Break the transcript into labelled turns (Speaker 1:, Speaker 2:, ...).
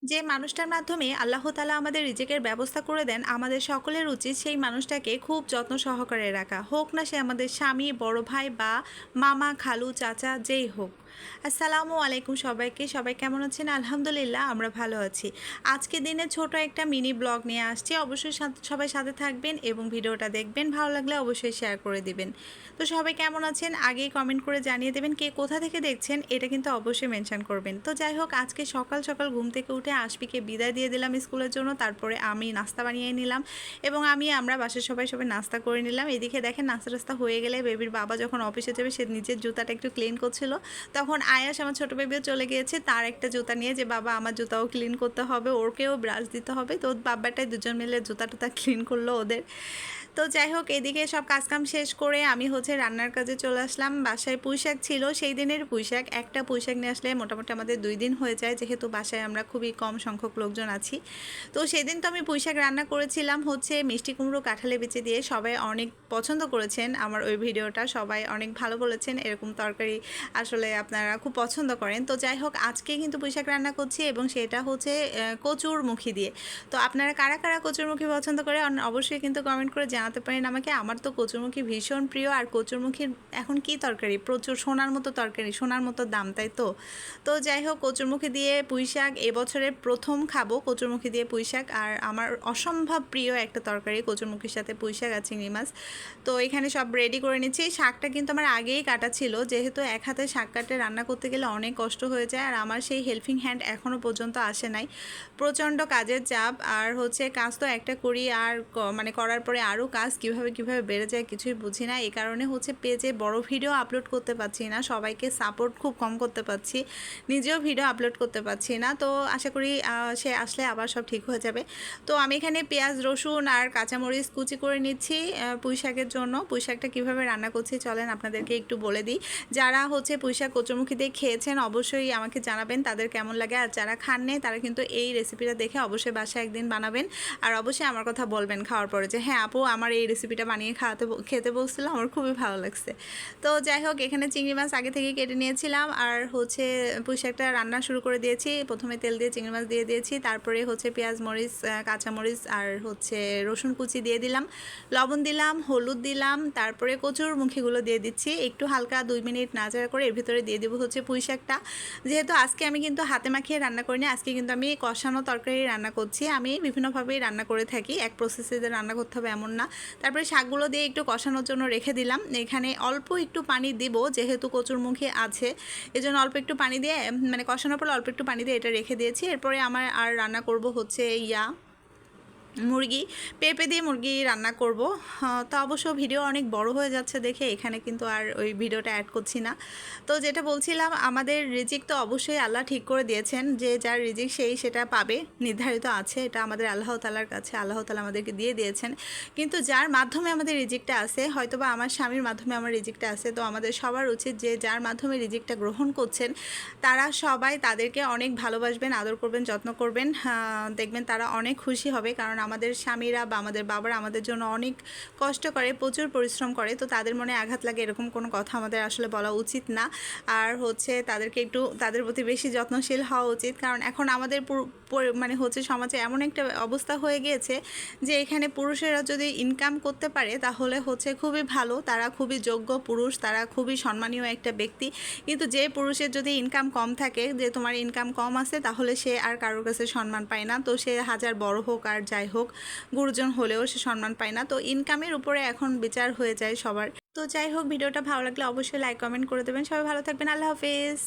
Speaker 1: যে মানুষটার মাধ্যমে আল্লাহ তাআলা আমাদের রিজিকের ব্যবস্থা করে দেন, আমাদের সকলের উচিত সেই মানুষটাকে খুব যত্ন সহকারে রাখা, হোক না সে আমাদের স্বামী, বড় ভাই বা মামা, খালু, চাচা যেই হোক। আসসালামু আলাইকুম সবাইকে। সবাই কেমন আছেন? আলহামদুলিল্লাহ আমরা ভালো আছি। আজকে দিনে ছোট একটা মিনি ব্লগ নিয়ে আসছি, অবশ্যই সবাই সাথে থাকবেন এবং ভিডিওটা দেখবেন। ভালো লাগলে অবশ্যই শেয়ার করে দিবেন। তো সবাই কেমন আছেন আগেই কমেন্ট করে জানিয়ে দেবেন, কে কোথা থেকে দেখছেন এটা কিন্তু অবশ্যই মেনশন করবেন। তো যাই হোক, আজকে সকাল সকাল ঘুম থেকে উঠে আশপিকে বিদায় দিয়ে দিলাম স্কুলের জন্য, তারপরে আমি নাস্তা বানিয়ে নিলাম এবং আমরা বাসার সবাই সবাই নাস্তা করে নিলাম। এদিকে দেখেন নাস্তা টাস্তা হয়ে গেলে বেবির বাবা যখন অফিসে যাবে সে নিজের জুতাটা একটু ক্লিন করছিল, তখন আয়াস আমার ছোটো বেবিও চলে গিয়েছে তার একটা জুতা নিয়ে, যে বাবা আমার জুতাও ক্লিন করতে হবে, ওরকেও ব্রাশ দিতে হবে। তো বাবাটাই দুজন মিলে জুতা টুতা ক্লিন করলো ওদের। তো যাই হোক, এদিকে সব কাজকাম শেষ করে আমি রান্নার কাজে চলে আসলাম। বাসায় পুঁইশাক ছিল, সেই দিনের পুঁইশাক, একটা পুঁইশাক নিয়ে আসলে মোটামুটি আমাদের 2 দিন হয়ে যায়, যেহেতু বাসায় আমরা খুবই কম সংখ্যক লোকজন আছি। তো সেদিন তো আমি পুঁইশাক রান্না করেছিলাম মিষ্টি কুমড়ো কাঁঠালে বিচি দিয়ে। সবাই অনেক পছন্দ করেছেন আমার ওই ভিডিওটা, সবাই অনেক ভালো বলেছেন। এরকম তরকারি আসলে আপনারা খুব পছন্দ করেন। তো যাই হোক, আজকে কিন্তু পুঁইশাক রান্না করছি এবং সেটা কচুরমুখী দিয়ে। তো আপনারা কারা কারা কচুরমুখী পছন্দ করে অবশ্যই কিন্তু কমেন্ট করে জানাতে পারেন আমাকে। আমার তো কচুরমুখী ভীষণ প্রিয়। আর কচুরমুখীর এখন কি তরকারি, প্রচুর সোনার মতো তরকারি, সোনার মতো দাম, তাই তো। তো যাই হোক, কচুরমুখী দিয়ে পুঁইশাক এবছরের প্রথম খাবো, কচুরমুখী দিয়ে পুঁইশাক। আর আমার অসম্ভব প্রিয় একটা তরকারি কচুরমুখীর সাথে পুঁইশাক আর চিংড়ি মাছ। তো এখানে সব রেডি করে নিচ্ছি। শাকটা কিন্তু আমার আগেই কাটা ছিল, যেহেতু এক হাতে শাক কাটে রান্না করতে গেলে অনেক কষ্ট হয়ে যায়, আর আমার সেই হেল্পিং হ্যান্ড এখনও পর্যন্ত আসে নাই। প্রচণ্ড কাজের চাপ, আর কাজ তো একটা করি, আর করার পরে আরও কাজ কিভাবে কিভাবে বেড়ে যায় কিছুই বুঝি না। এই কারণে পেজে বড় ভিডিও আপলোড করতে পারছি না, সবাইকে সাপোর্ট খুব কম করতে পারছি, নিজেও ভিডিও আপলোড করতে পারছি না। তো আশা করি সে আসলে আবার সব ঠিক হয়ে যাবে। তো আমি এখানে পেঁয়াজ, রসুন আর কাঁচামরিচ কুচি করে নিচ্ছি পুঁই শাকের জন্য। পুঁই শাকটা কীভাবে রান্না করছি চলেন আপনাদেরকে একটু বলে দিই। যারা পুঁই শাক কচুরমুখী দিয়ে খেয়েছেন অবশ্যই আমাকে জানাবেন তাদের কেমন লাগে, আর যারা খাননি তারা কিন্তু এই রেসিপিটা দেখে অবশ্যই বাসায় একদিন বানাবেন। আর অবশ্যই আমার কথা বলবেন খাওয়ার পরে, যে হ্যাঁ আপু আমার এই রেসিপিটা বানিয়ে খেতে বলছিল, আমার খুবই ভালো লাগছে। তো যাই হোক, এখানে চিংড়ি মাছ আগে থেকে কেটে নিয়েছিলাম, আর পুঁই শাকটা রান্না শুরু করে দিয়েছি। প্রথমে তেল দিয়ে চিংড়ি মাছ দিয়ে দিয়েছি, তারপরে পেঁয়াজ, মরিচ, কাঁচামরিচ আর রসুন কুচি দিয়ে দিলাম, লবণ দিলাম, হলুদ দিলাম, তারপরে কচুরমুখীগুলো দিয়ে দিচ্ছি। একটু হালকা 2 মিনিট নাড়াচাড়া করে এর ভিতরে দিয়ে দেবো পুঁই শাকটা। যেহেতু আজকে আমি কিন্তু হাতে মাখিয়ে রান্না করিনি, আজকে কিন্তু আমি কষানো তরকারি রান্না করছি। আমি বিভিন্নভাবেই রান্না করে থাকি, এক প্রসেসে যে রান্না করতে হবে এমন না। তারপরে শাকগুলো দিয়ে একটু কষানোর জন্য রেখে দিলাম। এখানে অল্প একটু পানি দিব, যেহেতু কচুরমুখী আছে এজন্য অল্প একটু পানি দিয়ে, কষানোর পর অল্প একটু পানি দিয়ে এটা রেখে দিয়েছি। এরপরে আমার আর রান্না করব মুরগি, পেঁপে দিয়ে মুরগি রান্না করব। তো অবশ্য ভিডিও অনেক বড় হয়ে যাচ্ছে দেখে এখানে কিন্তু আর ওই ভিডিওটা অ্যাড করছি না। তো যেটা বলছিলাম, আমাদের রিজিক তো অবশ্যই আল্লাহ ঠিক করে দিয়েছেন, যে যার রিজিক সেই সেটা পাবে, নির্ধারিত আছে। এটা আমাদের আল্লাহ তাআলার কাছে, আল্লাহ তাআলা আমাদেরকে দিয়ে দিয়েছেন। কিন্তু যার মাধ্যমে আমাদের রিজিকটা আছে, হয়তোবা আমার স্বামীর মাধ্যমে আমার রিজিকটা আছে, তো আমাদের সবার উচিত যে যার মাধ্যমে রিজিকটা গ্রহণ করছেন তারা সবাই তাদেরকে অনেক ভালোবাসবেন, আদর করবেন, যত্ন করবেন। দেখবেন তারা অনেক খুশি হবে, কারণ আমাদের স্বামীরা বা আমাদের বাবারা আমাদের জন্য অনেক কষ্ট করে, প্রচুর পরিশ্রম করে। তো তাদের মনে আঘাত লাগে এরকম কোনো কথা আমাদের আসলে বলা উচিত না। আর তাদেরকে একটু তাদের প্রতি বেশি যত্নশীল হওয়া উচিত, কারণ এখন আমাদের সমাজে এমন একটা অবস্থা হয়ে গিয়েছে যে এখানে পুরুষেরা যদি ইনকাম করতে পারে তাহলে খুবই ভালো, তারা খুবই যোগ্য পুরুষ, তারা খুবই সম্মানীয় একটা ব্যক্তি। কিন্তু যে পুরুষের যদি ইনকাম কম থাকে, যে তোমার ইনকাম কম আছে, তাহলে সে আর কারোর কাছে সম্মান পায় না। তো সে হাজার বড় হোক আর যাই হোক, গুরুজন হলেও সে সম্মান পায় না। তো ইনকামের উপরে এখন বিচার হয়ে যায় সবার। তো যাই হোক, ভিডিওটা ভালো লাগলে অবশ্যই লাইক কমেন্ট করে দেবেন। সবাই ভালো থাকবেন, আল্লাহ হাফেজ।